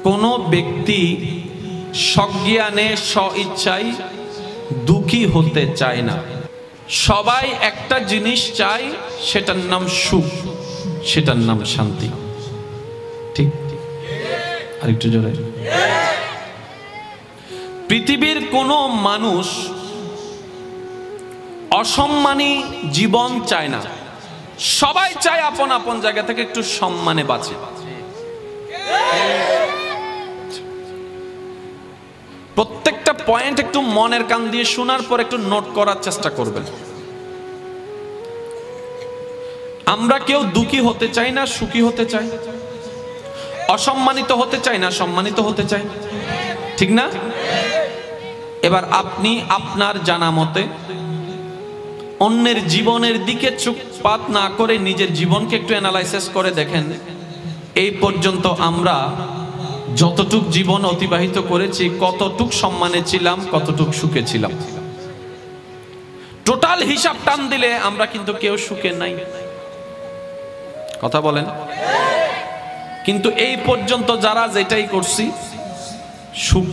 কোনো ব্যক্তি সজ্ঞানে স্বইচ্ছায় দুঃখী হতে চায় না। সবাই একটা জিনিস চায়, সেটার নাম সুখ, সেটার নাম শান্তি। ঠিক? আরেকটু জোরে। পৃথিবীর কোনো মানুষ অসম্মানী জীবন চায় না। সবাই চায় আপন আপন জায়গা থেকে একটু সম্মানে বাঁচে। প্রত্যেকটা পয়েন্ট একটু মনের কান দিয়ে শোনার পর একটু নোট করার চেষ্টা করবেন। আমরা কেউ দুঃখী হতে চাই না, সুখী হতে চাই। অসম্মানিত হতে চাই না, সম্মানিত হতে চাই। ঠিক না? এবার আপনি আপনার জানা মতে অন্যের জীবনের দিকে চোখপাত না করে নিজের জীবনকে একটু অ্যানালাইসিস করে দেখেন, এই পর্যন্ত আমরা যতটুক জীবন অতিবাহিত করেছি, কতটুক সম্মানে ছিলাম, কতটুক সুখে ছিলাম। টোটাল হিসাব টান দিলে আমরা কিন্তু কেউ সুখে নাই। কথা বলেন। কিন্তু এই পর্যন্ত যারা যেটাই করছি, সুখ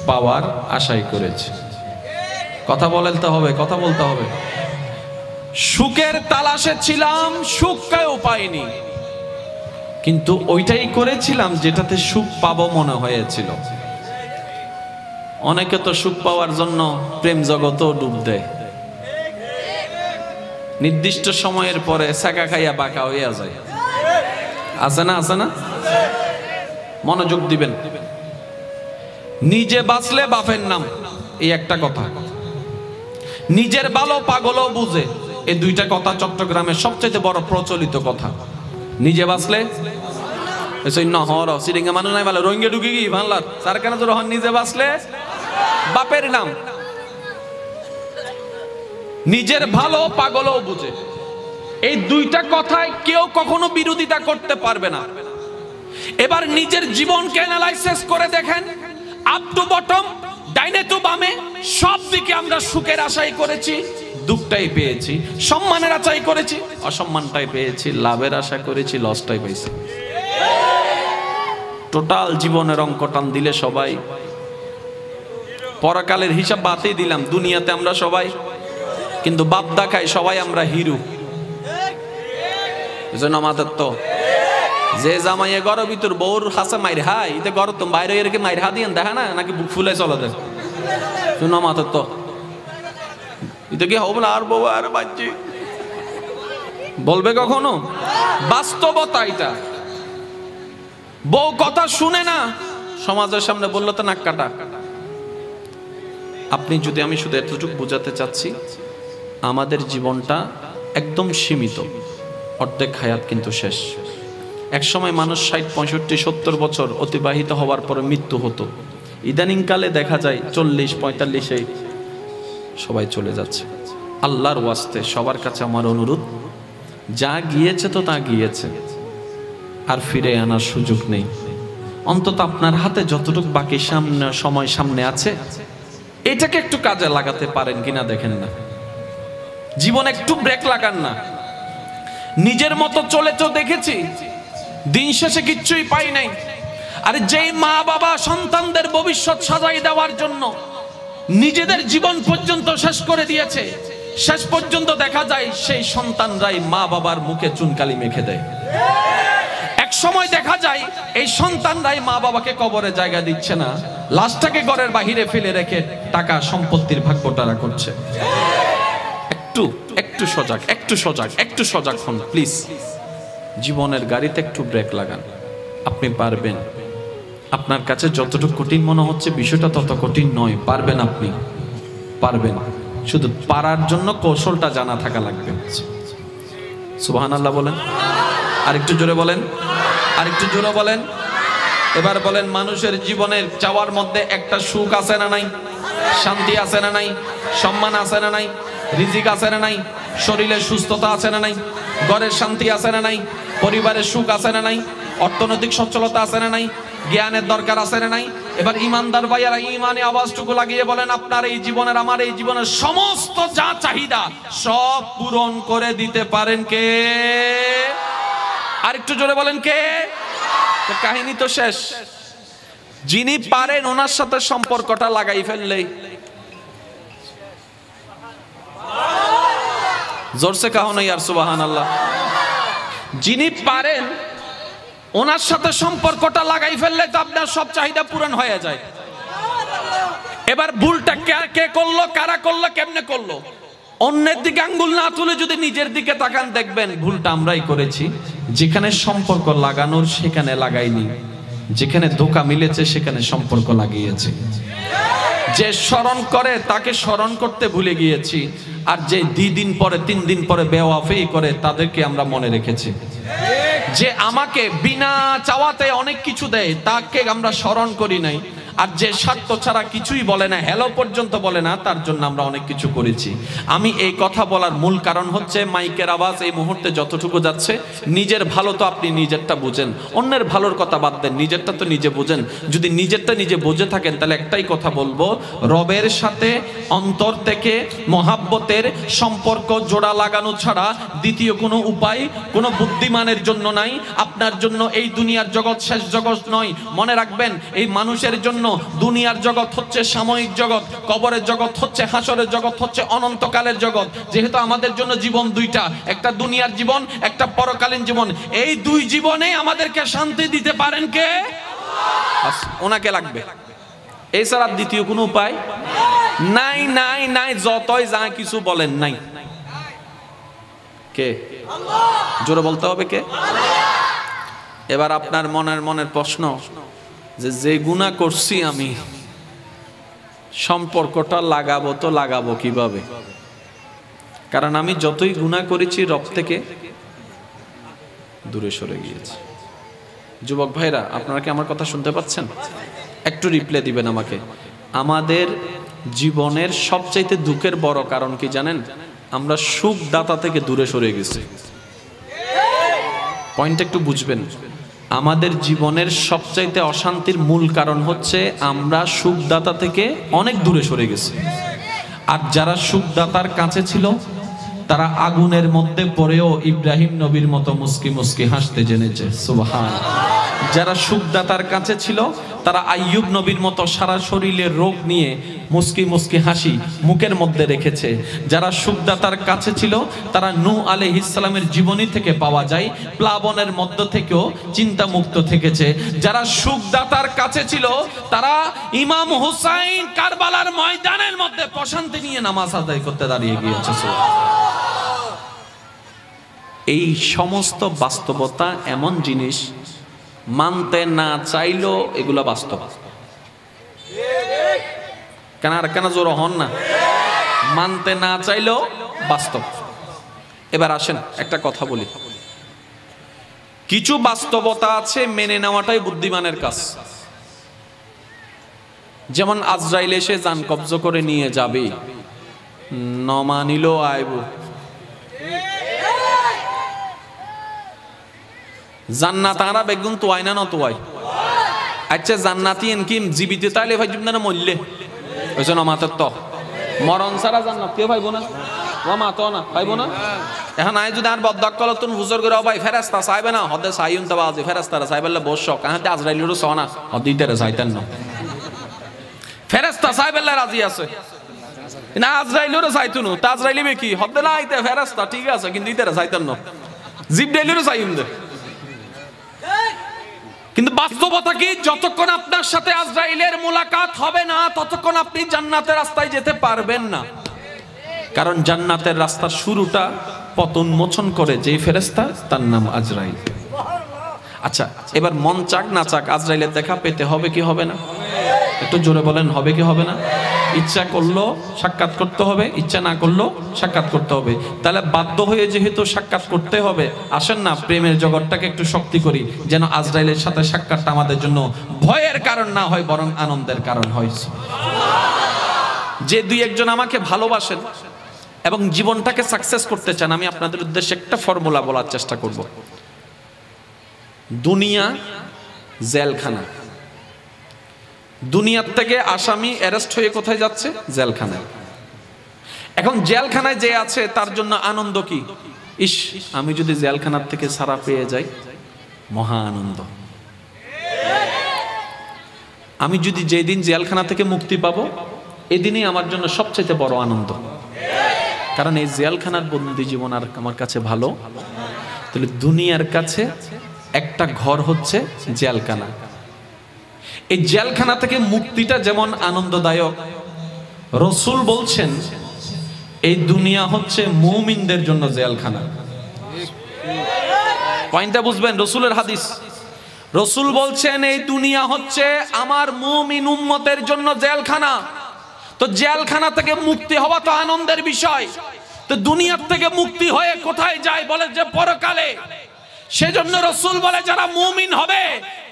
পাওয়ার আশাই করেছি। কথা বলতে হবে, কথা বলতে হবে। সুখের তালাশে ছিলাম, সুখ কেউ পাইনি, কিন্তু ওইটাই করেছিলাম যেটাতে সুখ পাবো মনে হয়েছিল। অনেকে তো সুখ পাওয়ার জন্য প্রেম জগতেও ডুব দেয়, নির্দিষ্ট সময়ের পরে সাকা খাইয়া বাঁকা হইয়া যায়। আছে না? আছে না? মনোযোগ দিবেন। নিজে বাঁচলে বাপের নাম, এই একটা কথা। নিজের ভালো পাগলও বুঝে, এই দুইটা কথা চট্টগ্রামের সবচেয়ে বড় প্রচলিত কথা। নিজে বাঁচলে মানুষ নাই ভালো রোহিঙ্গা ঢুকে গিয়ে বাংলার সারকানা তো রহন। নিজে বাঁচলে বাপের নাম। নিজের ভালো পাগলও বুঝে, এই দুইটা কথায় কেউ কখনো বিরোধিতা করতে পারবে না। এবার নিজের জীবনকে অ্যানালাইসিস করে দেখেন, আপ টু বটম, ডাইনে টু বামে, সব দিকে আমরা সুখের আশাই করেছি, দুঃখটাই পেয়েছি। সম্মানের আশাই করেছি, অসম্মানটাই পেয়েছি। লাভের আশা করেছি, লসটাই পেয়েছি। টোটাল জীবনের অঙ্ক টান দিলে সবাই, পরকালের হিসাব বাদই দিলাম, দুনিয়াতে আমরা সবাই কিন্তু বাপ দেখাই সবাই আমরা হিরো। এজন্য আমাদের তো যে জামাইয়ে ঘর ভিতর বউর হাসে মাইর হাই, এতে ঘর তো বাইরে এরকে মাইর হা দিয়ে দেখা না, নাকি বুক ফুলে চলে দেয়। শুনো আমাদের তো এটা কি হবে না? আর বউ আর বাচ্চি বলবে কখনো? বাস্তবতা এটা। বউ কথা শুনে না, সমাজের সামনে বললো তো নাক কাটা। আপনি যদি, আমি শুধু এতটুকু বোঝাতে চাচ্ছি, আমাদের জীবনটা একদম সীমিত, অর্ধেক হায়াত কিন্তু শেষ। এক সময় মানুষ 60, 65, 70 বছর অতিবাহিত হওয়ার পরে মৃত্যু হতো। ইদানিংকালে দেখা যায় 40, 45-এ সবাই চলে যাচ্ছে। আল্লাহর ওয়াস্তে সবার কাছে আমার অনুরোধ, যা গিয়েছে তো তা গিয়েছে, আর ফিরে আনার সুযোগ নেই। অন্তত আপনার হাতে যতটুকু বাকি সময় সামনে আছে, এটাকে একটু কাজে লাগাতে পারেন কিনা দেখেন না। জীবন একটু ব্রেক লাগান না। নিজের মতো চলে তো দেখেছি, দিন শেষে কিচ্ছুই পাই নাই। আরে যেই মা বাবা সন্তানদের ভবিষ্যৎ সাজাই দেওয়ার জন্য নিজেদের জীবন পর্যন্ত শেষ করে দিয়েছে, শেষ পর্যন্ত দেখা যায় সেই সন্তানরাই মা বাবার মুখে চুনকালি মেখে দেয়। এক সময় দেখা যায় এই সন্তানরাই মা বাবাকে কবরে জায়গা দিচ্ছে না, লাশটাকে ঘরের বাহিরে ফেলে রেখে টাকা সম্পত্তির ভাগ বটারা করছে। একটু সজাগ, একটু সজাগ, একটু সজাগ হন প্লিজ। জীবনের গাড়িতে একটু ব্রেক লাগান। আপনি পারবেন। আপনার কাছে যতটুকু কঠিন মনে হচ্ছে বিষয়টা তত কঠিন নয়। পারবেন, আপনি পারবেন। শুধু পারার জন্য কৌশলটা জানা থাকা লাগবে। সুবহানাল্লাহ বলেন। আরেকটু জোরে বলেন, আরেকটু জোরে বলেন। এবার বলেন, মানুষের জীবনের চাওয়ার মধ্যে একটা সুখ আছে না নাই? শান্তি আছে না নাই? সম্মান আছে না নাই? রিজিক আছে না নাই? শরীরের সুস্থতা আছে না নাই? ঘরের শান্তি আছে না নাই? পরিবারের সুখ আছে না নাই? অর্থনৈতিক সচ্ছলতা আছে না নাই? জ্ঞানের দরকার আছে না নাই? এবার ইমানদার ভাইয়ারা ইমানে আওয়াজটুকু লাগিয়ে বলেন, আপনার এই জীবনের, আমার এই জীবনের সমস্ত যা চাহিদা সব পূরণ করে দিতে পারেন কে? আরেকটু জোরে বলেন কে? কাহিনী তো শেষ। যিনি পারেন ওনার সাথে সম্পর্কটা লাগাই ফেললেই, জোরসে কাহো না ইয়ার সুবহানাল্লাহ, যিনি পারেন ওনার সাথে সম্পর্কটা লাগাই ফেললে তো আপনার সব চাহিদা পূরণ হয়ে যায়। এবার ভুলটা কে করলো, কারা করলো, কেমনে করলো? অন্যের দিকে আঙ্গুল না তুলে যদি নিজের দিকে তাকান, দেখবেন ভুলটা আমরাই করেছি। যেখানে সম্পর্ক লাগানোর সেখানে লাগাইনি, যেখানে ধোঁকা মিলেছে সেখানে সম্পর্ক লাগিয়েছে। যে স্মরণ করে তাকে স্মরণ করতে ভুলে গিয়েছি, আর যে 2 দিন পরে 3 দিন পরে বেওয়াফি করে তাদেরকে আমরা মনে রেখেছি। যে আমাকে বিনা চাওয়াতে অনেক কিছু দেয় তাকে আমরা স্মরণ করি নাই, আর যে স্বার্থ ছাড়া কিছুই বলে না, হ্যালো পর্যন্ত বলে না, তার জন্য আমরা অনেক কিছু করেছি। আমি এই কথা বলার মূল কারণ হচ্ছে মাইকের আওয়াজ এই মুহূর্তে যতটুকু যাচ্ছে, নিজের ভালো তো আপনি নিজেরটা বুঝেন, অন্যের ভালোর কথা বাদ দেন, নিজেরটা তো নিজে বুঝেন। যদি নিজেরটা নিজে বুঝে থাকেন তাহলে একটাই কথা বলবো, রবের সাথে অন্তর থেকে মহাব্বতের সম্পর্ক জোড়া লাগানো ছাড়া দ্বিতীয় কোনো উপায় কোনো বুদ্ধিমানের জন্য নাই। আপনার জন্য এই দুনিয়ার জগৎ শেষ জগৎ নয়। মনে রাখবেন, এই মানুষের জন্য দুনিয়ার জগৎ হচ্ছে সাময়িক জগৎ, কবরের জগৎ হচ্ছে, হাসরের জগৎ হচ্ছে অনন্তকালের জগৎ। যেহেতু আমাদের জন্য জীবন দুইটা, একটা দুনিয়ার জীবন, একটা পরকালীন জীবন, এই 2 জীবনে আমাদেরকে শান্তি দিতে পারেন কে? ওনাকে লাগবে, এছাড়া দ্বিতীয় কোনো উপায় নাই। নাই নাই যতই যা কিছু বলেন, নাই। কে? জোরে বলতে হবে কে? এবার আপনার মনের প্রশ্ন, যে গুনাহ করছি আমি, সম্পর্কটা লাগাবো তো লাগাবো কিভাবে? কারণ আমি যতই গুনাহ করেছি রব থেকে দূরে সরে গিয়েছি। যুবক ভাইরা, আপনারা কি আমার কথা শুনতে পাচ্ছেন? একটু রিপ্লাই দিবেন আমাকে। আমাদের জীবনের সবচাইতে দুঃখের বড় কারণ কি জানেন? আমরা সুখদাতা থেকে দূরে সরে গেছি। পয়েন্ট একটু বুঝবেন। আমাদের জীবনের সবচাইতে অশান্তির মূল কারণ হচ্ছে আমরা সুখদাতা থেকে অনেক দূরে সরে গেছি। আর যারা সুখদাতার কাছে ছিল তারা আগুনের মধ্যে পড়েও ইব্রাহিম নবীর মতো মুস্কি মুস্কি হাসতে জেনেছে। সুবহানাল্লাহ। যারা সুখদাতার কাছে ছিল তারা আইয়ুব নবীর মতো সারা শরীরের রোগ নিয়ে মুস্কি মুস্কি হাসি মুখের মধ্যে রেখেছে। যারা সুখদাতার কাছে ছিল তারা নূহ আলাইহিস সালামের জীবনী থেকে পাওয়া যায় প্লাবনের মধ্য থেকেও চিন্তা মুক্ত থেকেছে। যারা সুখদাতার কাছে ছিল তারা ইমাম হুসাইন কারবালার ময়দানের মধ্যে প্রশান্তি নিয়ে নামাজ আদায় করতে দাঁড়িয়ে গিয়েছে। এই সমস্ত বাস্তবতা এমন জিনিস, মানতে না চাইলেও এগুলা বাস্তব। কেন আর কেন জোর হন না? মানতে না চাইলেও বাস্তব। এবার আসেন একটা কথা বলি, কিছু বাস্তবতা আছে মেনে নেওয়াটাই বুদ্ধিমানের কাজ। যেমন আজরাইল এসে জান কবজ করে নিয়ে যাবে, ন মানিলেও আইব। জান্নাত আরা বেগুন তোয়াই না তোয়াই। আচ্ছা জান্নাতি এনকি জীবিত তাইলে ভাই জীবন না মরলে ওইসব মাতার তো মরণ ছাড়া জান্নাত কেউ পাইব না, ও মাতো না পাইব না। এখন আই যদি আর বদ্দাক কল তুমি হুজুর করে ভাই ফেরেস্তা চাইবে না, হদে চাইন তো বাজে ফেরেস্তারা চাইবেলে বস কাহাতে আজরাইলেরও চ না, হদিতেরে চাইতেন না। ফেরেস্তা চাইবেলে রাজি আছে না, আজরাইলেরও চাইতো না। তা আজরাইলিবে কি হদে না আইতে ফেরেস্তা ঠিক আছে, কিন্তু ইতারে চাইতেন না, জিবরাইলেরও চাইন দে। কিন্তু বাস্তবতা কি, যতক্ষণ আপনার সাথে আজরাইলের মুলাকাত হবে না ততক্ষণ আপনি জান্নাতের রাস্তায় যেতে পারবেন না। কারণ জান্নাতের রাস্তার শুরুটা পতন মোচন করে যে ফেরেশতা, তার নাম আজরাইল। আচ্ছা এবার মন চাক না চাক আজরাইলের দেখা পেতে হবে কি হবে না? একটু জোরে বলেন, হবে কি হবে না? ইচ্ছা করলো সাক্ষাৎ করতে হবে, ইচ্ছা না করলো সাক্ষাৎ করতে হবে। তাহলে বাধ্য হয়ে যেহেতু সাক্ষাৎ করতে হবে, আসেন না প্রেমের জগৎটাকে একটু শক্তি করি, যেন আজরাইলের সাথে সাক্ষাৎটা আমাদের জন্য ভয়ের কারণ না হয়, বরং আনন্দের কারণ হয়। যে 2-1 আমাকে ভালোবাসেন এবং জীবনটাকে সাকসেস করতে চান, আমি আপনাদের উদ্দেশ্যে একটা ফর্মুলা বলার চেষ্টা করব। দুনিয়া জেলখানা, দুনিয়ার থেকে আসামি অ্যারেস্ট হয়ে কোথায় যাচ্ছে? জেলখানায়। এখন জেলখানায় যে আছে তার জন্য আনন্দ কি? ইস, আমি যদি জেলখানার থেকে ছাড়া পেয়ে যাই, মহা আনন্দ। আমি যদি যেদিন জেলখানা থেকে মুক্তি পাবো এদিনই আমার জন্য সবচেয়ে বড় আনন্দ। কারণ এই জেলখানার বন্দি জীবন আর আমার কাছে ভালো। তাহলে দুনিয়ার কাছে একটা ঘর হচ্ছে জেলখানা। এই জেলখানা থেকে মুক্তিটা যেমন আনন্দদায়ক, রাসূল বলছেন এই দুনিয়া হচ্ছে মুমিনদের জন্য জেলখানা। পয়েন্টটা বুঝবেন, রাসূলের হাদিস। রাসূল বলছেন এই দুনিয়া হচ্ছে আমার মুমিন উম্মতের জন্য জেলখানা। তো জেলখানা থেকে মুক্তি হওয়া তো আনন্দের বিষয়। তো দুনিয়ার থেকে মুক্তি হয়ে কোথায় যায়? বলে যে পরকালে। সেজন্য রাসূল বলে যারা মুমিন হবে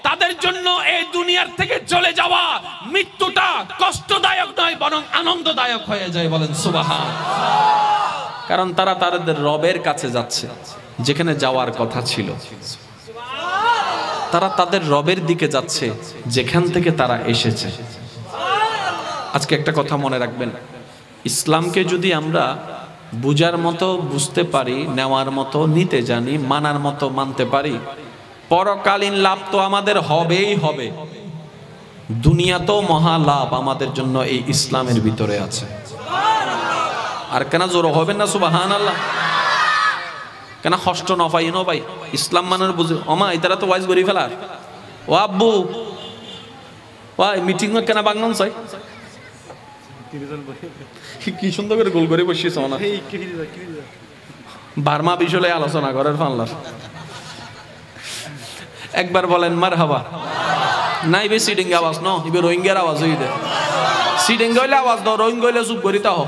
তাদের জন্য এই দুনিয়ার থেকে চলে যাওয়া মৃত্যুটা কষ্টদায়ক নয়, বরং আনন্দদায়ক হয়ে যায়। বলেন সুবহানাল্লাহ। কারণ তারা তাদের রবের কাছে যাচ্ছে, যেখানে যাওয়ার কথা ছিল। তারা তাদের রবের দিকে যাচ্ছে, যেখান থেকে তারা এসেছে। আজকে একটা কথা মনে রাখবেন, ইসলামকে যদি আমরা বুঝার মতো বুঝতে পারি, নেওয়ার মতো নিতে জানি, মানার মতো মানতে পারি, পরকালীন লাভ তো আমাদের হবেই হবে। দুনিয়াতেও মহা লাভ আমাদের জন্য এই ইসলামের ভিতরে আছে। আর কেন জোর হবেন না সুবহানাল্লাহ? কেন কষ্ট না পাই নো ভাই? ইসলাম মানের বুঝে অমা ইতারা তো ওয়াইজ করি ফেলার। ও আব্বু ওয়াই মিটিং কেন বাংলাম চাই কি সুন্দর করে গোল করে বসিয়েছ না, বার্মা বিষয়ে আলোচনা করার ফানলার। একবার বলেন মারহাবা। নাই বে সিডিং আওয়াজ ন, ইবে রোহিঙ্গার আওয়াজ হই দে। সিডিং গইলে আওয়াজ দাও, রোহিঙ্গা গইলে চুপ করিতা হ।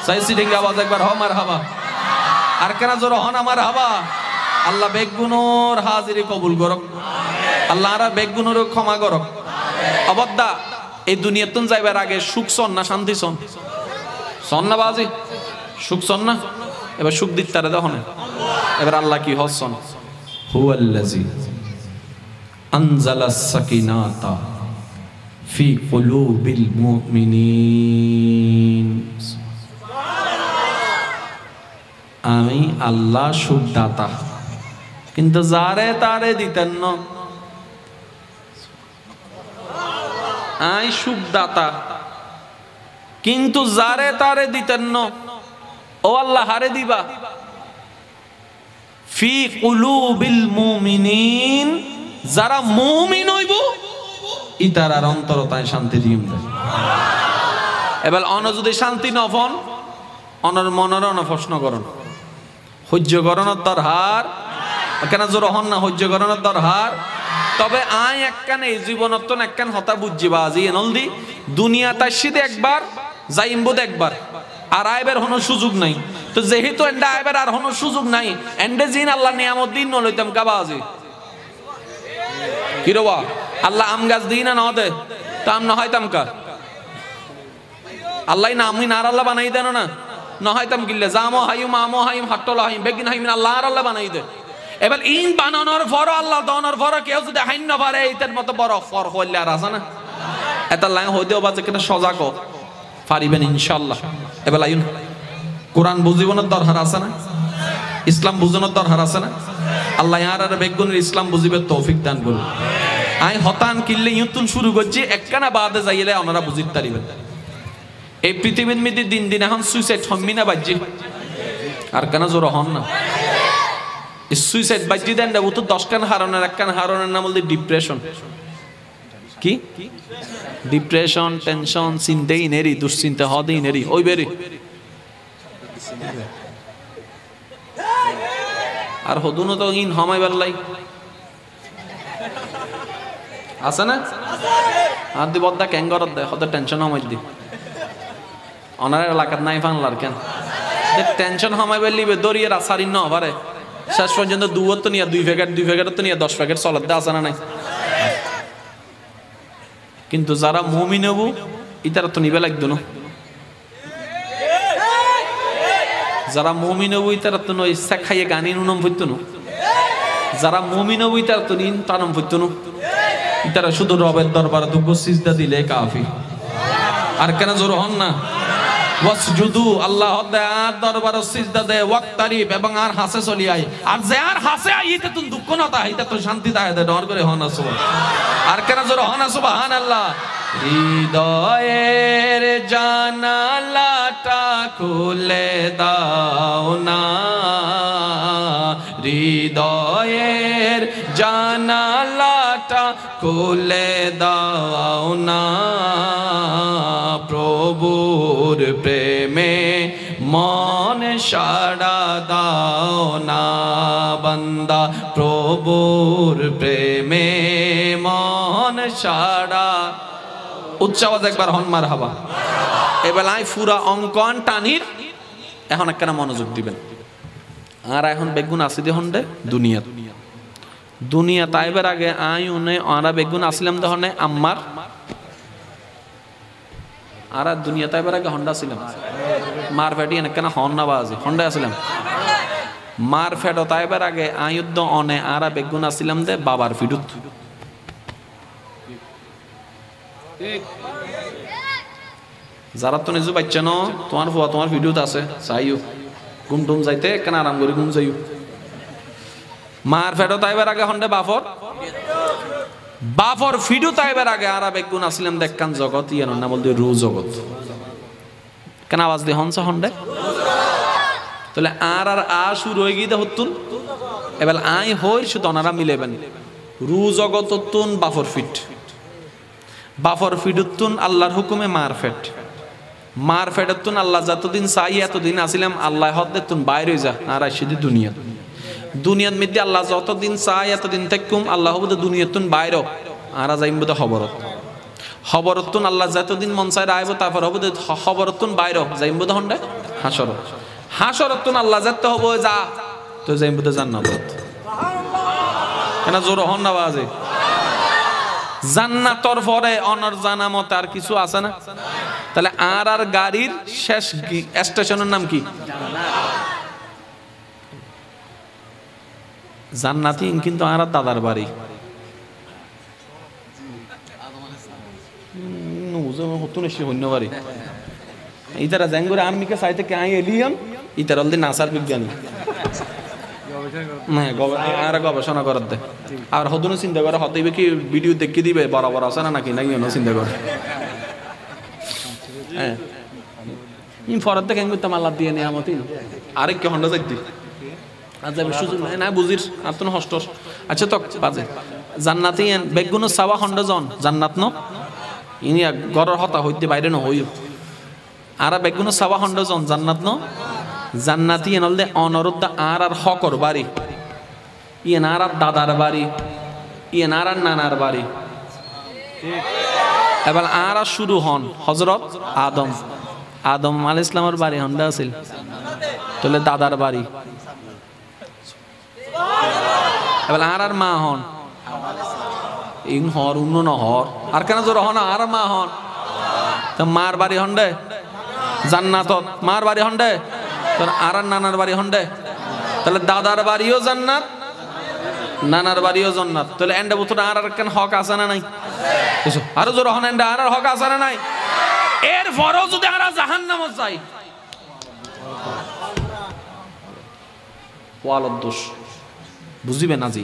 চাই সিডিং আওয়াজ একবার হ মারহাবা। আর কেন জোর হন আমার হাবা। আল্লাহ বেগুনোর হাজিরি কবুল করক, আল্লাহ আর বেগুনোর ক্ষমা করক। অবদ্দা এই দুনিয়াতন যাইবার আগে সুখ সন না শান্তি সন? সন না বাজি? সুখ সন না? এবার সুখ দিতে তারে দেখো না। এবার আল্লাহ কি হসন? হুয়াল্লাযী আনজালাস সাকিনাতা ফি কুলুবিল মুমিনিন। আমি আল্লাহ সুখদাতা, কিন্তু যারে তারে দিতেন না। আই সুখদাতা, কিন্তু যারে তারে দিতেন না। ও আল্লাহ হারে দিবা। ফি কুলুবিল মুমিনিন, যারা মুমিন হইব ইতারার অন্তরতায় শান্তি দিম দেয়। এবার অন যদি শান্তি নফন অনর মনের অন প্রশ্ন করন সহ্য করণের দরহার কেন জোর হন না? সহ্য করণের দরহার। তবে আই একখান এই জীবনত একখান হতা বুঝিবা আজি এনলদি দুনিয়া তার সিধে একবার যাইমবুদ একবার, আর আইবার হনো সুযোগ নাই। তো যেহেতু এন্ডা আইবার আর হনো সুযোগ নাই, এন্ডে জিন আল্লাহ নিয়ামত দিন নলইতাম কাবা আজি কি রবা আল্লাহ আম গাছ দিই না দে, তা আম না হয়তাম কা আল্লাহ না আমি না আল্লাহ বানাই দেন না নহয়তাম গিল্লে জামো হাইম আমো হাইম হাট্টল হাইম বেগিন হাইম আল্লাহ আর আল্লাহ বানাই দে। এবার ইন বানানোর পর আল্লাহ দানোর পর কেউ যদি হাইন না পারে এইটার মতো বড় ফর হইলে আর আছে না? এটা লাইন হইতেও বাজে কেন সজাগ পারিবেন ইনশাআল্লাহ। এবার লাইন কোরআন বুঝিবনের দরকার আছে না? ইসলাম বুঝানোর দরকার আছে না? আল্লাহ আর আর বেগুনের ইসলাম বুঝিবে তৌফিক দান করুন। আই হতান কিল্লে ইউতুন শুরু করছি একখানা বাদে যাইলে ওনারা বুঝিতে পারিবেন। এই পৃথিবীর মধ্যে দিন দিন এখন সুইসাইড হম্মি না বাজ্যি? আর কেন জোর হন না? সুইসাইড বাজ্যি দেন ও তো 10 খান হারানোর একখান হারানোর নাম বলতে ডিপ্রেশন। কি ডিপ্রেশন, টেনশন, চিন্তাই নেরি, দুশ্চিন্তা হদেই নেরি ওই বেরি। আর হদুনো তো ইন হমাইবার লাই আছে না? আর দি বদ্দা ক্যাঙ্গর দেয় হতে টেনশন হমাই দি অনার এলাকার নাই ফানলার কেন টেনশন হমাইবে লিবে দরিয়ে রাসারি ন পারে শেষ পর্যন্ত দুয়ার তো নিয়ে 2 প্যাকেট তো নিয়ে 10 প্যাকেট চলার দে আছে না নাই? কিন্তু যারা মুমিন হবু ইতারা তো নিবে লাগতো না। যারা মুমিন হবু ইতারা তো নয় ইচ্ছা খাইয়ে গানি নুনম ফুটতো না। যারা মুমিন হবু ইতারা তো নিন তানম ফুটতো না। ইতারা শুধু রবের দরবারে দুঃখ সিজদা দিলে কাফি। আর কেন জোর হন না? ওয়াসজুদু আল্লাহ দরবারে সিজদা দে ওয়াক্তারিব এবং আর হাসে চলি আই। আর যে আর হাসে আই ইতে তো দুঃখ না তা ইতে তো শান্তি দায় দে ডর করে হন সুবহান। আর কেন জোর হন সুবহানাল্লাহ। হৃদয়ের জানালাটা খুলে দাও না, হৃদয়ের জানালাটা খুলে দাও না, প্রভুর প্রেমে মন সাড়া দাও না বান্দা, প্রভুর প্রেমে মন সাড়া। উচ্চ আওয়াজ একবার হন মারহাবা। এবেলায় পুরা অঙ্কন টানির এখন একটা মনোযোগ দিবেন। আর এখন বেগুন আসি দে হন্ডে দুনিয়া দুনিয়া তাইবার আগে আই উনে আরা বেগুন আসলাম দহনে আম্মার আর দুনিয়া তাইবার আগে হন্ডা ছিলাম মার ফেটি কেন হন না বাজি হন্ডা আসলাম মার ফেটো তাইবার আগে আয়ুদ্ধ অনে আরা বেগুন আসলাম দে বাবার ফিডুত। যারা তো নিজু বাচ্চা ন তোমার ফুয়া তোমার ভিডিওতে আছে চাইও ঘুম টুম যাইতে কেন আরাম করে ঘুম যাইও। মার ফেটো তাইবার আগে হন্ডে বাফর ফিডু তাইবার আগে আরা বেগুন আসলাম দেখকান জগৎ ইয়ান না বলতে রু জগৎ কেন আওয়াজ দিয়ে হনসা হন্ডে তাহলে আর শুরু হয়ে গিয়ে হতুন এবার আই হই শুধু ওনারা মিলেবেন রু জগৎ হতুন বাফর ফিট বাফর ফিডুতুন আল্লাহর হুকুমে মার ফেডতুন আল্লাহ যতদিন চাই এতদিন আসিলাম আল্লাহ হদ্দেতুন বাইরে যা আর আসিদি দুনিয়ার মধ্যে আল্লাহ যতদিন চাই এতদিন থাকুম আল্লাহ হবুদ দুনিয়াতুন বাইর আর যাইম বোধ খবরতুন আল্লাহ যতদিন মন চাই আইব তারপর হবুদ খবরতুন বাইর যাইম বোধ হন্ডে হাসরতুন আল্লাহ যেতে হবো যা তো যাইম বোধ জান্নাত কেন জোর হন না বাজে জান্নাতর পরে অনর জানামত আর কিছু আছে না। তাহলে আর গাড়ির শেষ স্টেশনের নাম কি জান্নাতি কিন্তু আর দাদার বাড়ি বাড়ি ইতারা জ্যাঙ্গুরে আর্মিকে চাইতে কে আই এলিয়ন ইতার অলদি নাসার বিজ্ঞানী আর গবেষণা করার দে আর হদুনো চিন্তা করে হতেইবে কি ভিডিও দেখি দিবে বরাবর আছে না নাকি নাকি চিন্তা করে হ্যাঁ ফরার দেখে করতাম আল্লাহ দিয়ে নেই আমতি আরেক কে হন্ডা যাইতি আজ সুযোগ না বুঝির আর তো হস্ট আচ্ছা তো বাজে জান্নাতি বেগুনো সাওয়া হন্ডা জন জান্নাত ন ইনি ঘরের হতা হইতে বাইরে ন হইও আর বেগুনো সাওয়া হন্ডা জন জান্নাত ন জান্নাতি এনলদে অনরুদ্ধ আর হকর বাড়ি ইয়েন আর দাদার বাড়ি ইয়েন আর নানার বাড়ি এবার আর শুরু হন হজরত আদম আলাইহিস সালামের বাড়ি হন্ডা আছিল তাহলে দাদার বাড়ি এবার আর মা হন ইং হর উন্ন ন হর আর কেন জোর হন আর মা হন তো মার বাড়ি হন্ডে জান্নাতত মার বাড়ি হন্ডে আর নানার বাড়ি হন্ডে তাহলে দাদার বাড়িও জান্নাত নানার বাড়িও জান্নাত তাহলে এন্ডা বুথ আর কেন হক আছে না নাই আরো জোর হন এন্ডা আর হক আছে না নাই এর পরও যদি আমরা জাহান্নামে যাই ওয়ালাদ দোষ বুঝিবে না জি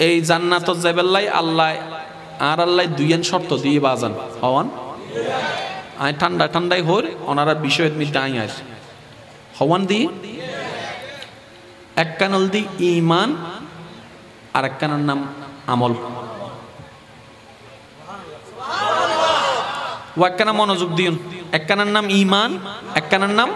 এই জান্নাতত যাইবেলাই আল্লাহ আর আল্লাহ দুইয়েন শর্ত দিয়ে বাজান হওয়ান আই ঠান্ডাই হর ওনারা বিষয়ের মধ্যে আই আস হওয়ান দি এক কানল দি ইমান আর এক কানের নাম আমল ও এক কানা মনোযোগ দিন এক কানের নাম ইমান এক কানের নাম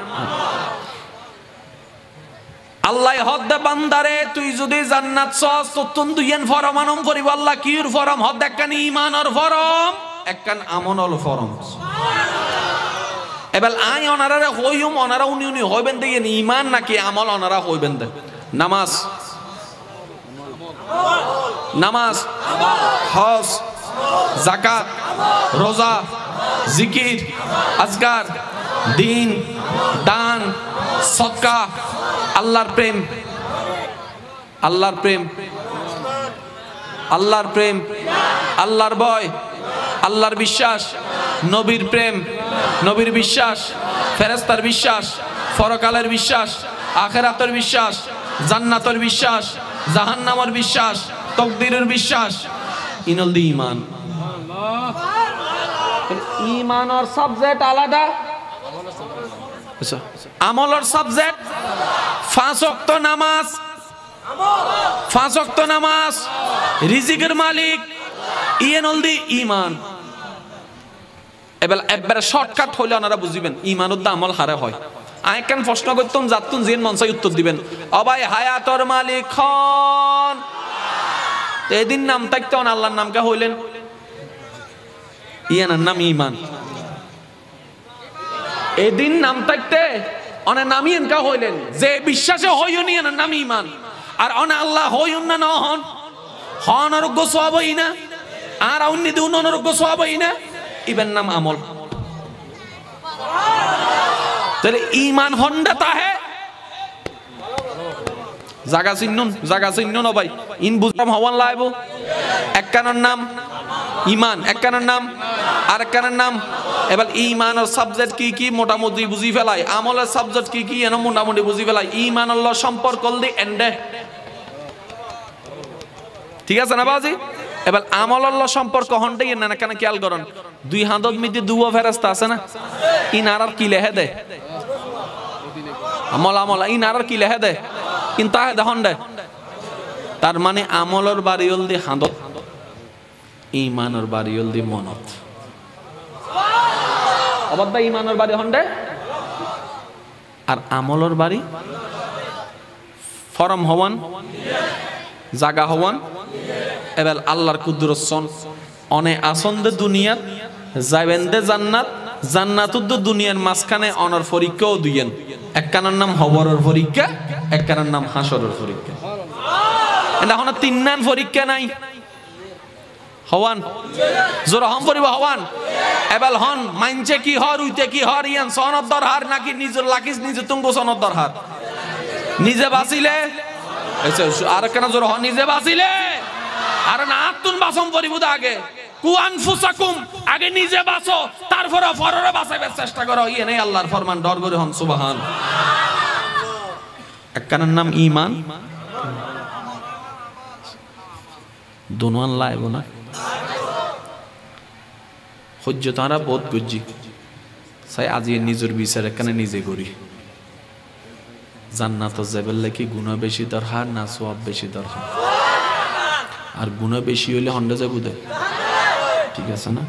আল্লাহ হদ্দে বান্দারে তুই যদি জান্নাত চাস তোতুন দুইয়েন ফরমানম করিব আল্লাহ কির ফরম হদ একখান ইমানর ফরম একখান আমলর ফরম এবার আই ওনারা হইম ওনারা উনি হইবেন দিয়ে ইমান নাকি আমল ওনারা হইবেন দে নামাজ হজ যাকাত রোজা জিকির আজকার দিন দান সদকা আল্লাহর প্রেম আল্লাহর ভয় আল্লাহর বিশ্বাস নবীর প্রেম নবীর বিশ্বাস ফেরেশতার বিশ্বাস পরকালের বিশ্বাস আখিরাতের বিশ্বাস জান্নাতের বিশ্বাস জাহান্নামের বিশ্বাস তাকদীরের বিশ্বাস ইনলদি ইমান। ইমান আর সাবজেক্ট আলাদা, আমলের সাবজেক্ট 5 ওয়াক্ত নামাজ, 5 ওয়াক্ত নামাজ, রিজিকের মালিক ইনলদি ইমান। এবার একবারে শর্টকাট হইলে ওনারা বুঝিবেন ইমানের দা আমল হারে হয়। আই কেন প্রশ্ন করতাম যাতুন জিন মনসাই উত্তর দিবেন, অবাই হায়াতর মালিক খন এদিন নাম থাকতে আল্লাহর নাম কে হইলেন, ইয়ানার নাম ইমান। এদিন নাম থাকতে অনেক নামই এনকা হইলেন, যে বিশ্বাসে হইনি এনার নাম ইমান। আর অনে আল্লাহ হইন না নহন হন অরোগ্য সওয়াব হই না, আর অন্য দিন অনরোগ্য সওয়াব হই না, ইবেন নাম আমল। তাহলে ইমান হন্ডা তাহে জাগা চিহ্ন ভাই ইন বুঝলাম হওয়ান লাইব। এক কানের নাম ইমান, এক কানের নাম আর এক কানের নাম। এবার ইমানের সাবজেক্ট কি কি মোটামুটি বুঝি ফেলাই, আমলের সাবজেক্ট কি কি এনে মোটামুটি বুঝি ফেলাই। ইমান আল্লাহ সম্পর্ক দি এন্ডে, ঠিক আছে না বাজি? এবার আমল আল্লাহ সম্পর্ক হন্ডে না কেন খেয়াল করেন, 2 হাতত মিতে 2 ফেরেশতা আছে না, ইনার আর কি লেহে দে আমল আমল ইনার আর কি লেহে দে কিন্তু আহে দেখুন দে। তার মানে আমলের বাড়িওল দি হাতত, ইমানের বাড়িওল দি মনত। অবদ্ধা ইমানের বাড়ি হন্ডে আর আমলের বাড়ি ফরম হওয়ান, জাগা হওয়ান। এবার আল্লাহর কুদরতন অনে আসন্দে দুনিয়াত যাবেন দে জান্নাত, জান্নাতুদ দুনিয়ার মাঝখানে অনর পরীক্ষাও দুইয়েন। এক কানার নাম হবরের পরীক্ষা, এক কানার নাম হাসরের পরীক্ষা। এখন 3 নান পরীক্ষা নাই হওয়ান জোর হম পরিব হওয়ান। এবার হন মাইনছে কি হর উইতে কি হর ইয়ান সনদ দরহার নাকি নিজের লাকিস নিজে তুঙ্গ সনদ দরহার নিজে বাঁচিলে আর কেন জোর হন নিজে বাঁচিলে আর না আত্মন বাসম পরিব আগে কুআনফুসাকুম আগে নিজে বাঁচো তারপরে পরের বাঁচাইবার চেষ্টা করো। ইয়ে নেই আল্লাহর ফরমান, ডর করে হন সুবহান। একখানের নাম ঈমান, দুনওয়ান লাইব না সহ্য তারা বহুত বুঝি চাই আজি নিজের বিচার এখানে নিজে করি। জান্নাত যাবেল কি গুনাহ বেশি দরকার না সওয়াব বেশি দরকার? আর গুনাহ বেশি হইলে হন্ডা যাবো দে, ঠিক আছে না?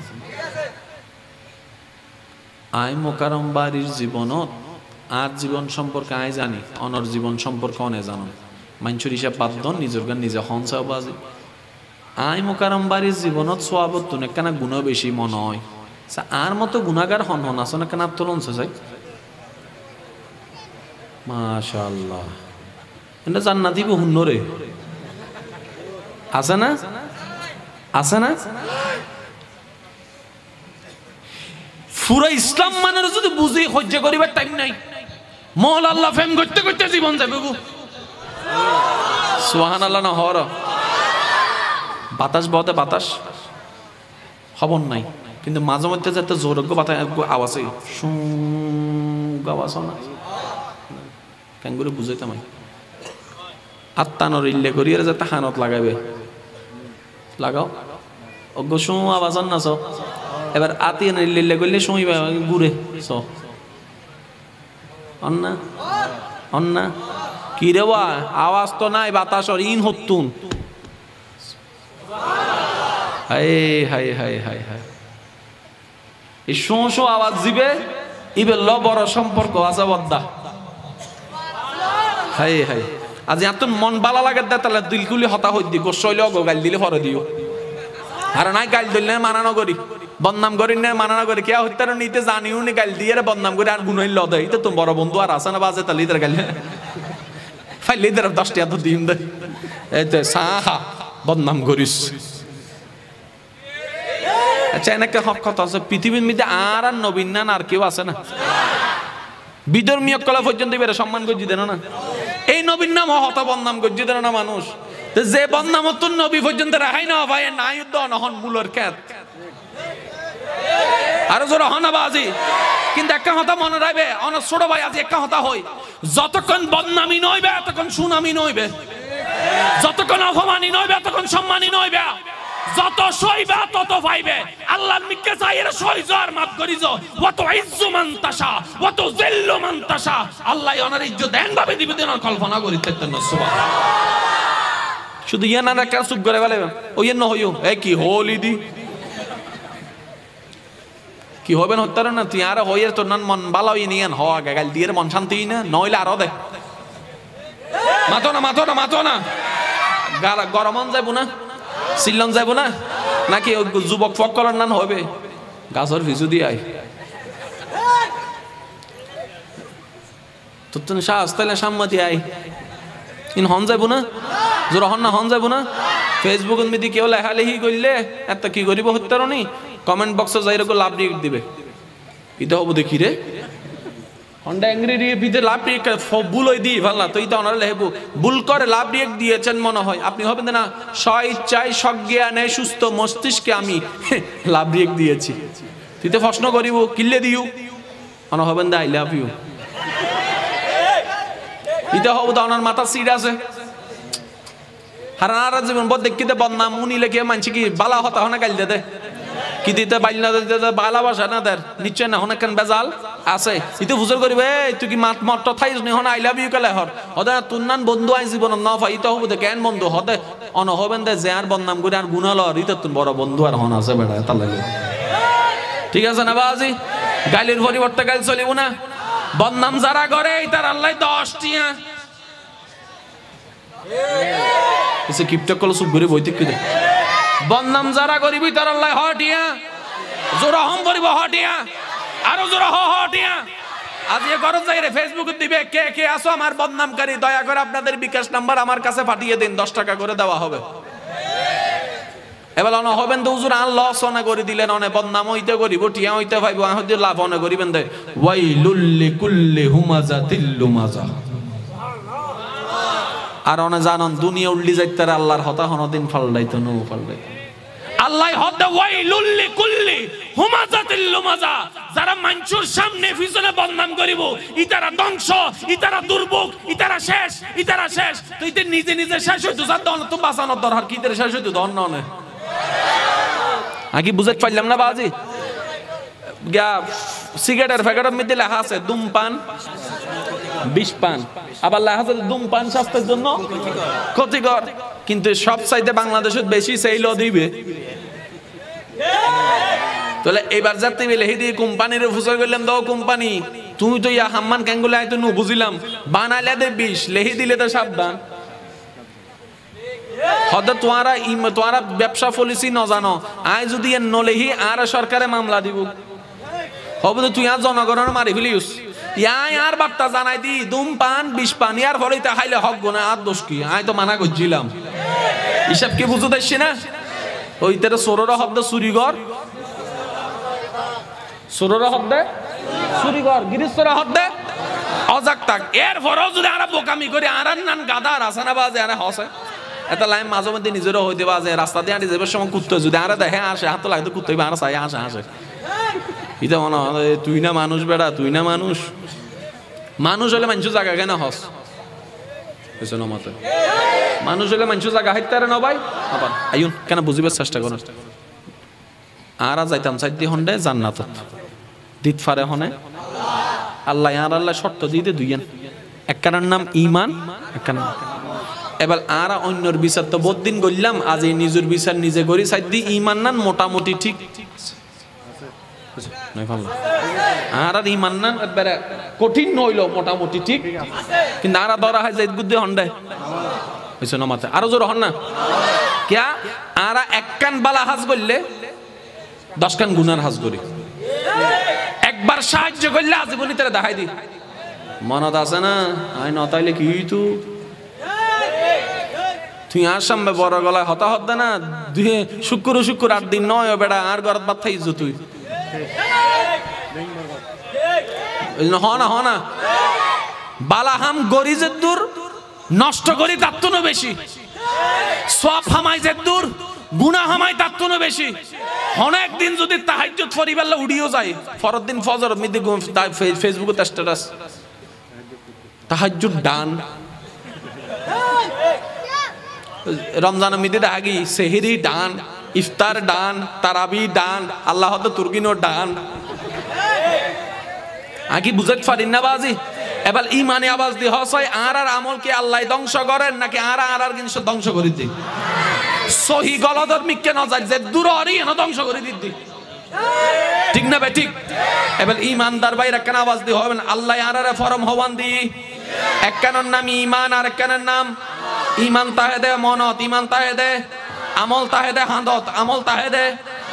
আই মোকারম বাড়ির জীবনত আর জীবন সম্পর্কে আই জানি, অনর জীবন সম্পর্কে অনে জানো। মানুষের হিসাব বাদ দন নিজের গান নিজে হনসাও বাজি। আই মোকারম বাড়ির জীবনত সোয়াবত তুনে কেন গুণা বেশি মনে হয়। আর মতো গুণাগার হন হন আসো না কেন তোলন চাই মাশাআল্লাহ। এটা জান্নাতি বহুন্ন রে আছে না, আছে না? পুরা ইসলাম মানের যদি বুঝি সহ্য করিবার টাইম নাই। মহল আল্লাহ ফেম করতে করতে জীবন যাবে গো। সুবহানাল্লাহ না হর বাতাস বহতে বাতাস খবর নাই, কিন্তু মাঝে মধ্যে যাতে জোরজ্ঞ বাতাস আওয়াজ আওয়াজ না কেন করে বুঝাইতাম আত্মানোর ইল্লে করিয়ে যাতে হানত লাগাবে লাগাও অজ্ঞ শু আওয়াজ না চ। এবার আতি ইল্লে করলে শুইবা ঘুরে চ অন্না অন্না কি রে বা আওয়াজ তো নাই বাতাসর ইন হতুন। হাই হাই হাই হাই হাই এই শো শো আওয়াজ দিবে ইবে ল বড় সম্পর্ক আছে বদ্দা। হাই হাই আজ এত মন বালা লাগে দে তাহলে দিলকুলি হতা হই দি গোসইলে অগো গাল দিলে হরে দিও। আর নাই গাল দিলে মানানো করি বদনাম করি না মানানো করি কে হত্যার নিতে জানিও নি গাল দিয়ে বদনাম করে আর গুনই ল দেয়। তো বড় বন্ধু আর আসে না বাজে তাহলে ইদের গাল ফাইল ইদের 10 টাকা তো দিন দে এই তো সাহা বদনাম করিস। আচ্ছা এনেকে হক কথা আছে পৃথিবীর মধ্যে আর আর নবীন না আর কেউ আছে না বিধর্মীয় কলা পর্যন্ত বেড়ে সম্মান করছি দেন না। এই নবীর নাম হত বদনাম করছি দেন না মানুষ। যে বদনাম তোর নবী পর্যন্ত রেহাই না ভাই না যুদ্ধ নহন মূলর খ্যাত আরো জোর হনাবাজি। কিন্তু একটা কথা মনে রাখবে অনেক ছোট ভাই আজ একটা কথা হই যতক্ষণ বদনামি নইবে ততক্ষণ সুনামি নইবে, যতক্ষণ অপমানি নইবে ততক্ষণ সম্মানী নইবে। যত সইবা তত পাইবে আল্লাহর নিকে চাইরে সইজ আর মাফ করিজ ওয়াত ইজ্জু মান তাশা ওয়াত জিল্লু মান তাশা আল্লাহ ওনার ইজ্জত দেন ভাবে দিবে দেন কল্পনা করি তেন সুবহানাল্লাহ শুধু ইয়ানা না কার চুপ করে বলে ওই ন হইও এ কি হোলি দি কি হবে না হত্যার না তুই আর হইয়ে তোর নান মন বালাওই নিয়েন হওয়া গাল দিয়ে মন শান্তি না নইলে আরো দে মাতো না গরমন যাইব না সিলন যাইব না নাকি যুবক ফকলের নান হবে গাছর ভিজু দিয়ে আই তোর তো সাহস তাইলে সাম্মতি আই ইন হন যাইব না জোর হন না হন যাইব না ফেসবুক মিদি কেউ লেখালেখি করলে এত কি করিব হত্যার নি কমেন্ট বক্সে যাই রকম লাভ রিয়েক্ট দিবে ইতে হবো দেখি রে হন্ডা এংরি ভিতরে লাভ রিয়েক্ট ভুল হয়ে দিই ভালো না তো ইতা ওনারা লেখবো ভুল করে লাভ রিয়েক্ট দিয়েছেন মনে হয় আপনি হবেন না স্বইচ্ছায় সজ্ঞানে সুস্থ মস্তিষ্কে আমি লাভ রিয়েক্ট দিয়েছি তুই তো প্রশ্ন করিব কিল্লে দিও মনে হবেন দা আই লাভ ইউ ইতা হবো তো ওনার মাথা সিট আছে হারানারা জীবন বদ দেখিতে বদনাম মুনি লেখে মানছি কি বালা হতা হনা গাইল দে কি দিতে বাইল না দিতে ভালোবাসা না তার নিশ্চয় না হনেক বেজাল আছে ইতে ফুজর করিবে তুই কি মাত মত থাইস নি হন আই লাভ ইউ কলে হর হদা তুন্নান বন্ধু আই জীবন না ফাইতে হবো দে কেন বন্ধু হদে অন হবেন দে যে আর বদনাম করে আর গুনাহ লর ইতে তুন বড় বন্ধু আর হন আছে বেটা তা লাগে ঠিক আছে না বাজি গালির পরিবর্তে গাল চলিব না বদনাম যারা করে তার আল্লাহ 10 টিয়া এসে কিপটা কল সুব করে বইতে কি দে বদনাম যারা করিবি তার আল্লাহ হটিয়া জোরা হম করিব হটিয়া আরো জোরা হটিয়া আজ এ করজ যাই রে ফেসবুকে দিবে কে কে আসো আমার বদনামকারী দয়া করে আপনাদের বিকাশ নাম্বার আমার কাছে পাঠিয়ে দিন 10 টাকা করে দেওয়া হবে এবার অন হবেন তো হুজুর আল্লাহ সনা করে দিলেন অনে বদনাম হইতে করিব টিয়া হইতে পাইবো হইতে লাভ অনে করিবেন দে ওয়াইলুল লিকুল্লি হুমাজাতিল লুমাজা আর অনে জানন দুনিয়া উল্লি যাইতারে আল্লাহর হতা হনদিন ফালদাইতো নো ফালদাইতো আল্লাহ হদা ওয়াইলুল লিকুল্লি হুমাজাতিল লুমাজা যারা মানুষের সামনে পিছনে বদনাম করিব ইতারা ধ্বংস ইতারা দুর্ভোগ ইতারা শেষ তুই তে নিজে নিজে শেষ হইতো জান তো বাঁচানোর দরকার কি তে শেষ হইতো ধন না আগে বুঝাতে পারলাম না বাজি গা সিগারেটের প্যাকেটের মধ্যে লেখা আছে ধূমপান বিষ পান আবার লেখা আছে ধূমপান স্বাস্থ্যের জন্য ক্ষতিকর কিন্তু সব চাইতে বাংলাদেশে বেশি সেইল দিবে তাহলে এবার যাতে লেহি দিয়ে কোম্পানির ফুসর করলাম দাও কোম্পানি তুমি তো ইয়া হাম্মান ক্যাঙ্গুলে আইতো নু বুঝিলাম বানাইলে দে বিষ লেহি দিলে তো সাবধান হদ তোয়ারা ব্যবসা পলিসি ন জানো আই যদি নলেহি আর সরকারে মামলা দিব হবে তো তুই আর জনগণের মারি ফেলিস ইয়াই আর বার্তা জানাই দি ধূমপান বিষ পান ইয়ার ফলে তা খাইলে হক গোনা আর দোষ কি আই তো মানা করছিলাম হিসাব কি বুঝতে দেখছি না ওই তেরে সোররা শব্দ চুরিঘর সোররা শব্দ চুরিঘর গিরিশ্বরা শব্দ অজাক তাক এর ফরেও যদি আর বোকামি করে আর নান গাদা রাসানা বাজে আর হসে এটা লাইন মাঝে মধ্যে নিজেরও হইতে বাজে রাস্তা দিয়ে আঁটি যাবার সময় কুত্তে যদি আর দেখে আসে হাত লাগতে কুত্তে আর চাই আসে এটা মনে হয় তুই না মানুষ বেড়া তুই না মানুষ হলে মানুষ জায়গা কেন হস মতে মানুষ হলে মানুষ জায়গা হাইতে না ভাই আবার আইন কেন বুঝিবার চেষ্টা করো আর যাইতাম চাইতে হন্ডে জান্নাত দিত ফারে হনে আল্লাহ আর আল্লাহ শর্ত দিতে দুইয়েন একখানার নাম ইমান একখান এবার আর অন্যর বিচার তো বহুত দিন করলাম আজ এই নিজের বিচার নিজে করি সাইদি ইমান নান মোটামুটি ঠিক আর ইমান নান একবারে কঠিন নইল মোটামুটি ঠিক কিন্তু আর ধরা হয় যাই বুদ্ধি হন্ডে বুঝছো না মাথা আরো জোর হন না কিয়া আর এক কান বালা হাজ করলে 10 কান গুনার হাজ করি একবার সাহায্য করলে আজীবনী তারা দেখাই দি মনত আছে না আই নতাইলে কি তুই আর সামনে বড় গলায় হতা হত না শুক্র 8 দিন নয় বেড়া আর গরত বাদ থাইছ তুই হনা বালাহাম গরি যে দূর নষ্ট করি তার তো বেশি সব হামাই যে দূর গুনাহ হামাই তার তো বেশি অনেক দিন যদি তাহাজ্জুদ পরিবার উড়িও যায় ফরদ দিন ফজর মিদি ফেসবুকে স্ট্যাটাস তাহাজ্জুদ ডান রমজানের মিদি দাগি সেহরি ডান ইফতার ডান, তারাবি ডান, আল্লাহ তো তুর্গিনো ডান। আগে বুঝাতে পারি না বাজি। এবার ইমানে আওয়াজ দি হসয় আর আমল কি আল্লাহ ধ্বংস করেন নাকি আর জিনিস ধ্বংস করে দি? সহি গলধর্মিক কেন যায় যে দূরই এনে ধ্বংস করে দিদি, ঠিক না বে ঠিক? এবার ইমানদার ভাইরা কেন আওয়াজ দি হবেন আল্লাহ আর ফরম হওয়ান দি। এক কানের নাম ইমান আর এক কানের নাম ইমান তাহেদে মনত, ইমান তাহেদে আমল তাহেদে হাঁদত, আমল তাহেদে।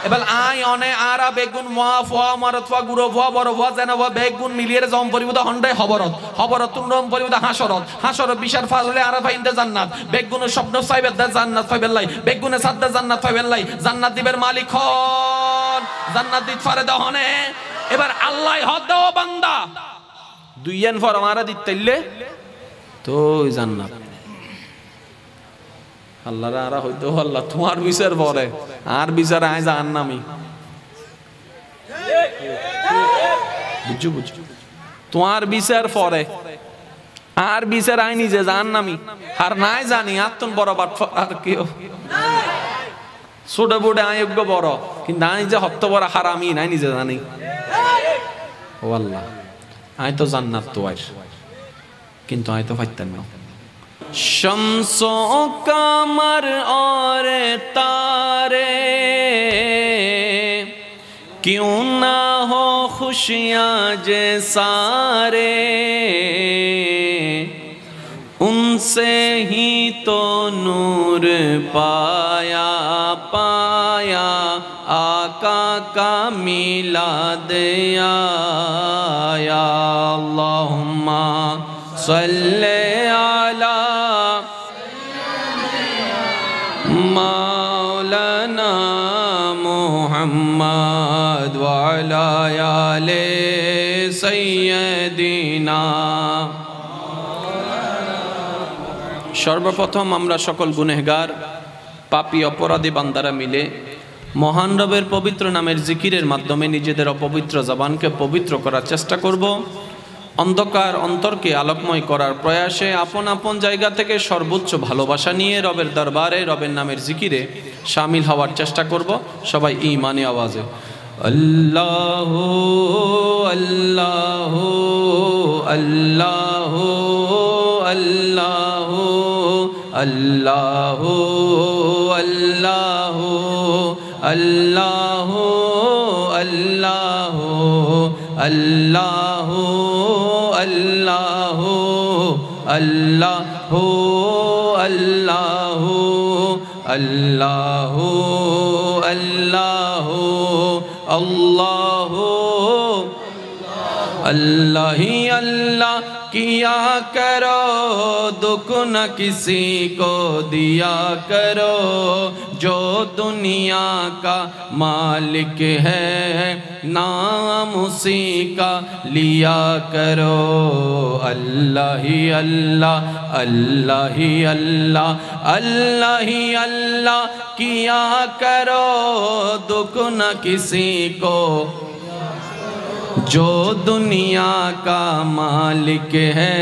এবার আই অনে আরা বেগুন মোয়া ফোয়া মারত ফোয়া গুরো ফোয়া বড় ফোয়া যেন বেগুন মিলিয়ে জম পরিবুদ হন্ডে হবরত, হবরত তুন্ডম পরিবুদ হাসরত, হাসরত বিশার ফাজলে আরা ফাইন্দে জান্নাত, বেগুনের স্বপ্ন সাইবের দে জান্নাত ফাইবেল্লাই, বেগুনে সাদ্দে জান্নাত ফাইবেল্লাই, জান্নাত দিবের মালিক হন, জান্নাত দিত ফারে দহনে। এবার আল্লাহ হদ দেও বান্দা দুইয়ান ফর আমারা দিতেইলে তো জান্নাত। আল্লাহরা আরা হইতো আল্লাহ তোমার বিচার পরে আর বিচার আয় জাহান্নামী। বুঝছো বুঝছো, তোমার বিচার পরে আর বিচার আয় নিজে জাহান্নামী। আর নাই জানি আর তুমি বড় বাট আর কেউ ছোট বোর্ডে আয়োগ্য বড়, কিন্তু আই যে হত্য বড় হারামি নাই নিজে জানি। ও আল্লাহ আয় তো জান্নাত তো আয়, কিন্তু আয় তো পাইতেন না। शम्सो कमर और तारे क्यों ना हो खुशियाँ जे सारे, उनसे ही तो नूर पाया पाया आका का मिलाद आया। अल्लाहुम्मा सल्ले अला मौलाना मुहम्मद व अला आले सय्यदिना। সর্বপ্রথম আমরা সকল গুনেহগার পাপী অপরাধী বান্দারা মিলে মহান রবের পবিত্র নামের জিকিরের মাধ্যমে নিজেদের অপবিত্র জবানকে পবিত্র করার চেষ্টা করব। অন্ধকার অন্তরকে আলোকময় করার প্রয়াসে আপন আপন জায়গা থেকে সর্বোচ্চ ভালোবাসা নিয়ে রবের দরবারে রবের নামের জিকিরে শামিল হওয়ার চেষ্টা করব। সবাই ঈমানি আওয়াজে আল্লাহু আল্লাহু আল্লাহু আল্লাহু আল্লাহু আল্লাহু আল্লাহু আল্লাহু আল্লাহু আল্লাহু আল্লাহু আল্লাহু আল্লাহু আল্লাহু আল্লাহু अल्लाह ही अल्लाह किया करो, दुख न किसी को दिया करो, जो दुनिया का मालिक है नाम उसी का लिया करो। अल्लाह ही अल्लाह अल्लाह ही अल्लाह अल्लाह ही अल्लाह किया करो, दुख न किसी को, जो दुनिया का मालिक है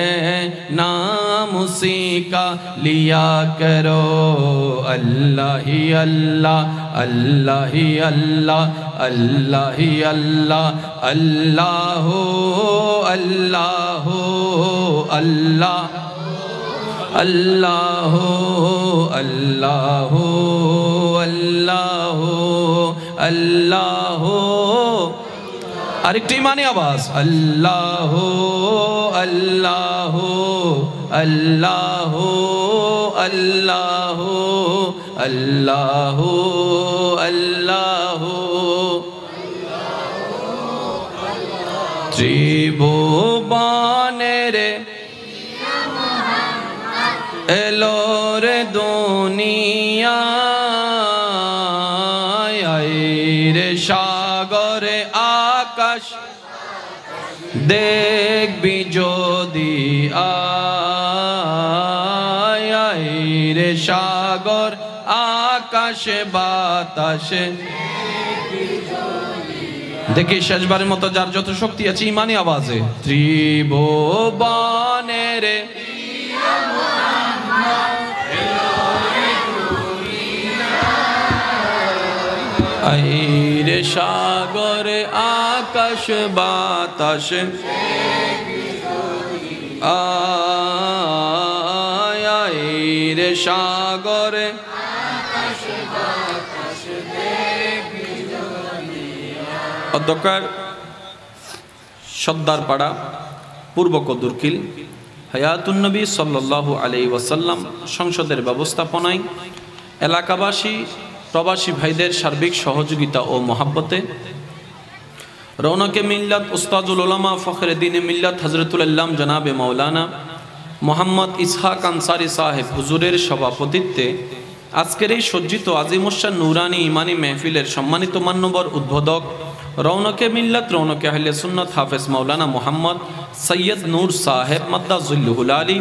नाम उसी का लिया करो। अल्लाह ही अल्लाह अल्लाह ही अल्लाह अल्लाह ही अल्लाह अल्लाहु अल्लाहु अल्लाह अल्लाहु अल्लाहु अल्लाहु अल्लाहु। আরেকটি মানে আওয়াজ আল্লাহু আল্লাহু আল্লাহু আল্লাহু আল্লাহু আল্লাহু। ত্রিভুবনের এলো রে দুনিয়া রে সাগরে আকাশ দেখবি যদি আয় রে সাগর আকাশে বাতাসে। দেখি শেষবারের মতো যার যত শক্তি আছে ইমানি আওয়াজে ত্রিভুবনের আইরে সাগরে আকাশ বাতাস আইরে সাগরে অধ্যকার সর্দারপাড়া পূর্ব কদুরকিল হায়াতুন নবী সাল্লাল্লাহু আলাইহি ওয়াসাল্লাম সংসদের ব্যবস্থাপনায় এলাকাবাসী প্রবাসী ভাইদের সার্বিক সহযোগিতা ও মহাব্বতে রৌনকে মিল্লাত উস্তাজুল উলামা ফখরে দ্বীন মিল্লাত হযরতুল আল্লাম জনাবে মাওলানা মোহাম্মদ ইসহাক আনসারী সাহেব হুজুরের সভাপতিত্বে আজকের এই সজ্জিত আজিমুশান নুরানি ইমানি মেহফিলের সম্মানিত মান্যবর উদ্বোধক রৌনকে মিল্লাত রৌনকে আহলে সুন্নাত হাফেজ মাওলানা মোহাম্মদ সৈয়দ নূর সাহেব মাদ্দাজুল্লুহুল আলী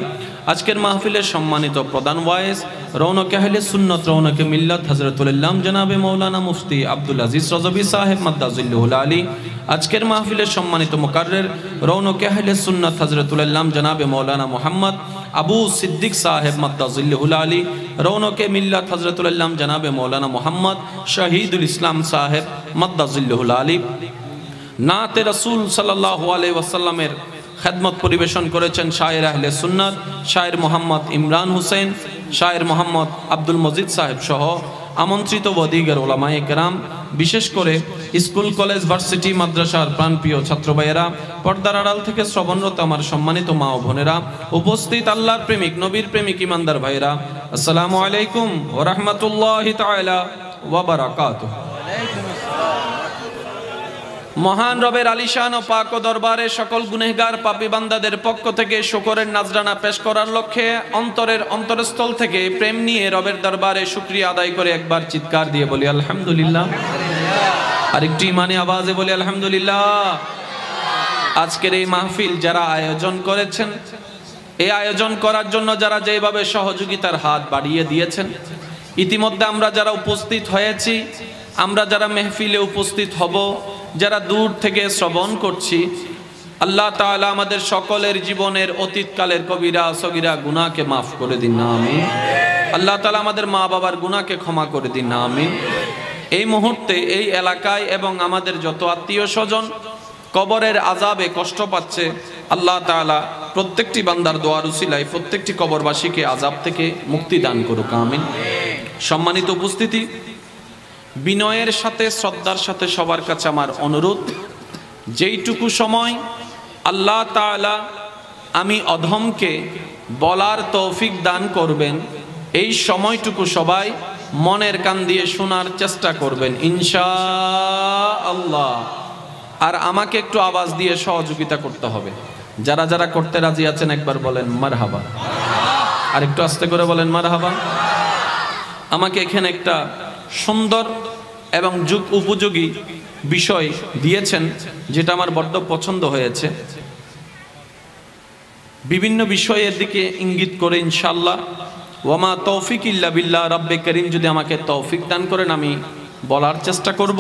আজকের মাহফিলের সম্মানিত প্রধান ওয়াইজ রৌনকে আহলে সুন্নাত রৌনকে মিল্লাত হযরতুল আল্লাম জনাবে মাওলানা মুফতি আব্দুল আজিজ রজবী সাহেব মাদ্দাজুল্লুহুল আলী আজকের মাহফিলের সম্মানিত মুকাররর রৌনকে আহলে সুন্নাত হযরতুল আল্লাম জনাবে মাওলানা মোহাম্মদ আবু সিদ্দিক সাহেব মাদ্দাজুল্লুহুল আলী রৌনকে মিল্লাত হযরতুল আল্লাম জনাবে মাওলানা মোহাম্মদ শহীদুল ইসলাম সাহেব মাদ্দাজুল্লুহুল আলী নাতে রাসূল সাল্লাল্লাহু আলাইহি ওয়াসাল্লামের খেদমত পরিবেশন করেছেন শায়ের আহলে সুন্নাত শায়ের মোহাম্মদ ইমরান হোসেন শায়ের মোহাম্মদ আব্দুল মজিদ সাহেব সহ আমন্ত্রিত ওয়াদিগার ওলামায়ে কেরাম বিশেষ করে স্কুল কলেজ ভার্সিটি মাদ্রাসার প্রাণপ্রিয় ছাত্র ভাইয়েরা পর্দার আড়াল থেকে শ্রবণরত আমার সম্মানিত মা ও বোনেরা উপস্থিত আল্লাহর প্রেমিক নবীর প্রেমিক ইমানদার ভাইয়েরা আসসালামু আলাইকুম ওয়া রাহমাতুল্লাহি তাআলা ওয়া বারাকাতুহু। মহান রবের আলিশান ও পাক ও দরবারে সকল গুনেহগার পাপী বান্দাদের পক্ষ থেকে শুকরের নাজরানা পেশ করার লক্ষ্যে অন্তরের অন্তরস্থল থেকে প্রেম নিয়ে রবের দরবারে শুকরিয়া আদায় করে একবার চিৎকার দিয়ে বলি আলহামদুলিল্লাহ। আরেকটি ইমানি আওয়াজে বলি আলহামদুলিল্লাহ। আজকের এই মাহফিল যারা আয়োজন করেছেন, এই আয়োজন করার জন্য যারা যেভাবে সহযোগিতার হাত বাড়িয়ে দিয়েছেন, ইতিমধ্যে আমরা যারা উপস্থিত হয়েছি, আমরা যারা মেহফিলে উপস্থিত হব, যারা দূর থেকে শ্রবণ করছি, আল্লাহ তাআলা আমাদের সকলের জীবনের অতীতকালের কবিরা সগীরা গুনাহকে মাফ করে দিন না আমিন। আল্লাহ তাআলা আমাদের মা বাবার গুনাহকে ক্ষমা করে দিন না আমিন। এই মুহূর্তে এই এলাকায় এবং আমাদের যত আত্মীয় স্বজন কবরের আযাবে কষ্ট পাচ্ছে, আল্লাহ তাআলা প্রত্যেকটি বান্দার দোয়ার উসিলায় প্রত্যেকটি কবরবাসীকে আযাব থেকে মুক্তি দান করুক আমিন। সম্মানিত উপস্থিতি, বিনয়ের সাথে শ্রদ্ধার সাথে সবার কাছে আমার অনুরোধ, যেইটুকু সময় আল্লাহ তাআলা আমি অধমকে বলার তৌফিক দান করবেন, এই সময়টুকু সবাই মনের কান দিয়ে শোনার চেষ্টা করবেন ইনশাআল্লাহ। আর আমাকে একটু আওয়াজ দিয়ে সহযোগিতা করতে হবে। যারা যারা করতে রাজি আছেন একবার বলেন মারহাবা। আর একটু আস্তে করে বলেন মারহাবা। আমাকে এখানে একটা সুন্দর এবং যুগ উপযোগী বিষয় দিয়েছেন, যেটা আমার বড্ড পছন্দ হয়েছে। বিভিন্ন বিষয়ের দিকে ইঙ্গিত করে ইনশাআল্লাহ ওয়ামা তৌফিক ইল্লা বিল্লাহ, রব্বে করিম যদি আমাকে তৌফিক দান করেন আমি বলার চেষ্টা করব।